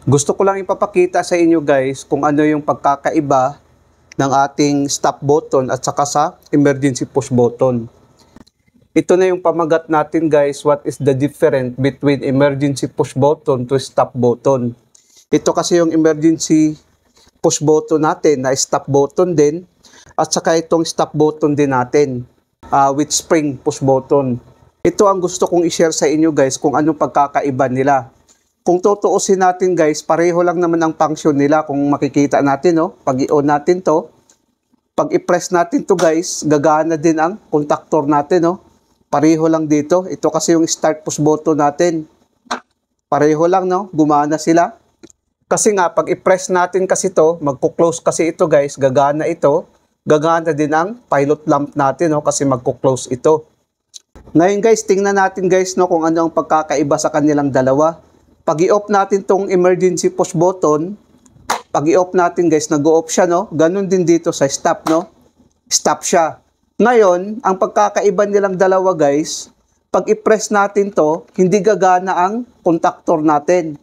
Gusto ko lang ipapakita sa inyo guys kung ano yung pagkakaiba ng ating stop button at saka sa emergency push button. Ito na yung pamagat natin guys, what is the difference between emergency push button to stop button. Ito kasi yung emergency push button natin na stop button din at saka itong stop button din natin with spring push button. Ito ang gusto kong i-share sa inyo guys kung anong pagkakaiba nila. Kung tutuusin natin guys, pareho lang naman ang function nila kung makikita natin, no? Pag i-on natin to, pag i-press natin to guys, gagana din ang contactor natin, no? Pareho lang dito. Ito kasi yung start push button natin. Pareho lang, no? Gumana sila. Kasi nga, pag i-press natin kasi to, magko-close kasi ito guys, gagana ito. Gagana din ang pilot lamp natin, no? Kasi magko-close ito. Ngayon guys, tingnan natin guys, no? Kung ano ang pagkakaiba sa kanilang dalawa. Pag i-off natin tong emergency push button, pag i-off natin guys, nag-o-off siya, no? Ganun din dito sa stop, no? Stop siya. Ngayon, ang pagkakaiba nilang dalawa guys, pag i-press natin to, hindi gagana ang contactor natin.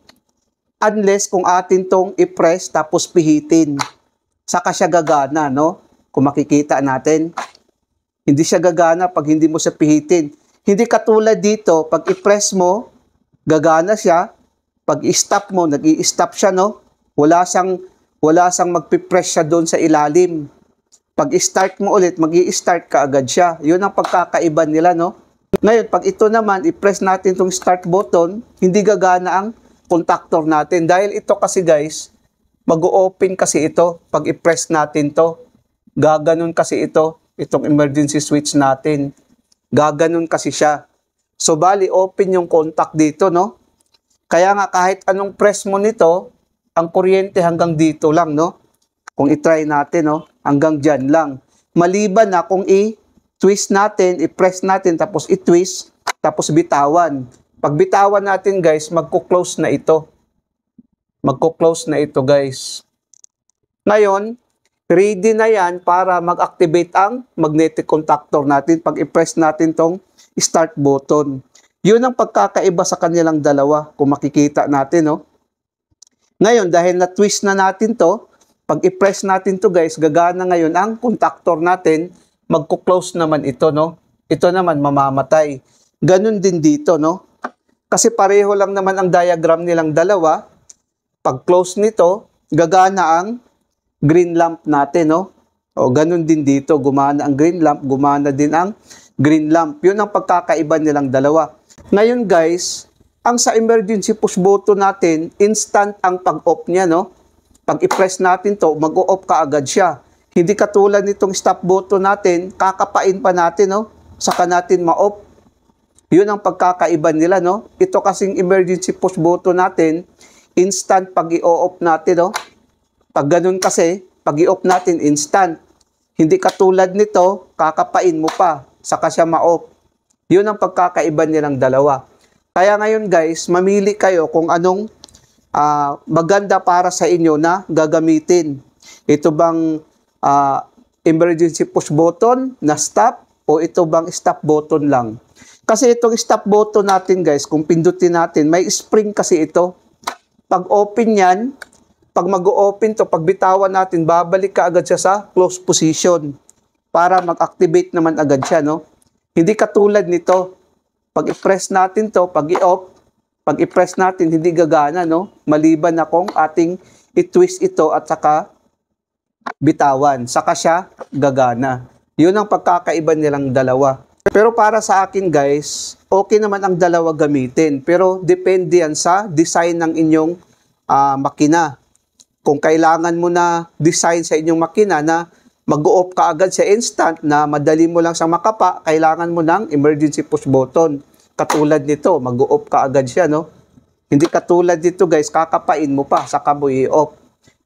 Unless kung atin tong i-press tapos pihitin. Saka siya gagana, no? Kung makikita natin. Hindi siya gagana pag hindi mo siya pihitin. Hindi katulad dito, pag i-press mo, gagana siya. Pag i-stop mo, nag-i-stop siya, no? Wala siyang magpipress siya doon sa ilalim. Pag i-start mo ulit, mag-i-start ka agad siya. Yun ang pagkakaiba nila, no? Ngayon, pag ito naman, i-press natin itong start button, hindi gagana ang contactor natin. Dahil ito kasi guys, mag-o-open kasi ito. Pag i-press natin to, gaganon kasi ito, itong emergency switch natin. Gaganon kasi siya. So, bali, open yung contact dito, no? Kaya nga kahit anong press mo nito, ang kuryente hanggang dito lang, no? Kung i-try natin, no? Hanggang dyan lang. Maliban na kung i-twist natin, i-press natin, tapos i-twist, tapos bitawan. Pag bitawan natin, guys, magko-close na ito. Magko-close na ito, guys. Ngayon, ready na yan para mag-activate ang magnetic contactor natin pag i-press natin tong start button. Yun ang pagkakaiba sa kanilang dalawa kung makikita natin, no? Ngayon, dahil na-twist na natin to, pag i-press natin to guys, gagana ngayon ang contactor natin, magko-close naman ito, no? Ito naman mamamatay. Ganun din dito, no? Kasi pareho lang naman ang diagram nilang dalawa. Pag close nito, gagana ang green lamp natin, no? O ganun din dito, gumana ang green lamp, gumana din ang green lamp. Yun ang pagkakaiba nilang dalawa. Ngayon guys, ang sa emergency push button natin, instant ang pag-off niya, no? Pag i-press natin to, mag-o-off ka agad siya. Hindi katulad nitong stop button natin, kakapain pa natin, no? Saka natin ma-off. Yun ang pagkakaiba nila, no? Ito kasing emergency push button natin, instant pag i-off natin, no? Pag ganun kasi, pag i-off natin, instant. Hindi katulad nito, kakapain mo pa, saka siya ma-off. Yun ang pagkakaiba nilang dalawa. Kaya ngayon guys, mamili kayo kung anong maganda para sa inyo na gagamitin. Ito bang emergency push button na stop o ito bang stop button lang? Kasi itong stop button natin guys, kung pindutin natin, may spring kasi ito. Pag open yan, pag mag-open to, pag bitawan natin, babalik ka agad siya sa close position para mag-activate naman agad siya, no? Hindi katulad nito. Pag i-press natin to, pag i-off, pag i-press natin, hindi gagana, no? Maliban na kung ating i-twist ito at saka bitawan. Saka siya gagana. Yun ang pagkakaiba nilang dalawa. Pero para sa akin guys, okay naman ang dalawa gamitin. Pero depende yan sa design ng inyong makina. Kung kailangan mo na design sa inyong makina na mag-o-off ka agad sa instant na madali mo lang siyang makapa, kailangan mo ng emergency push button. Katulad nito, mag-o-off ka agad siya, no? Hindi katulad dito guys, kakapain mo pa, saka mo i-off.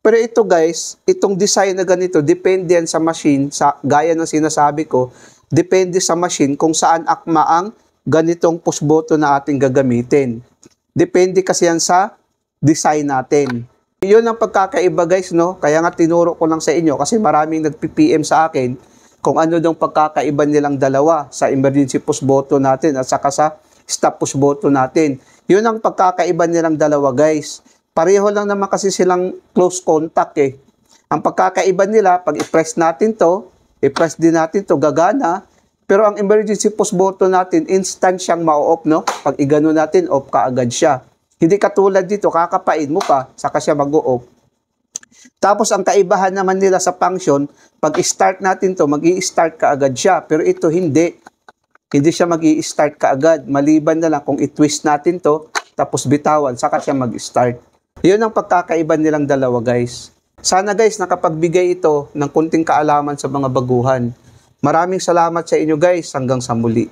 Pero ito guys, itong design na ganito, depende yan sa machine, gaya ng sinasabi ko, depende sa machine kung saan akma ang ganitong push button na ating gagamitin. Depende kasi yan sa design natin. Yun ang pagkakaiba guys, no? Kaya nga tinuro ko lang sa inyo kasi maraming nagpi-PM sa akin kung ano dong pagkakaiba nilang dalawa sa emergency push button natin at saka sa stop push button natin. Yun ang pagkakaiba nilang dalawa guys. Pareho lang naman kasi silang close contact eh. Ang pagkakaiba nila, pag i-press natin to, i-press din natin to, gagana. Pero ang emergency push button natin, instant siyang ma-off, no? Pag igano natin, off kaagad siya. Hindi katulad dito, kakapain mo pa, saka siya mag-off. Tapos ang kaibahan naman nila sa function, pag i-start natin to, mag-i-start kaagad siya. Pero ito hindi. Hindi siya mag-i-start kaagad. Maliban na lang kung i-twist natin to, tapos bitawan, saka siya mag-start. Yun ang pagkakaiba nilang dalawa, guys. Sana guys, nakapagbigay ito ng kunting kaalaman sa mga baguhan. Maraming salamat sa inyo guys. Hanggang sa muli.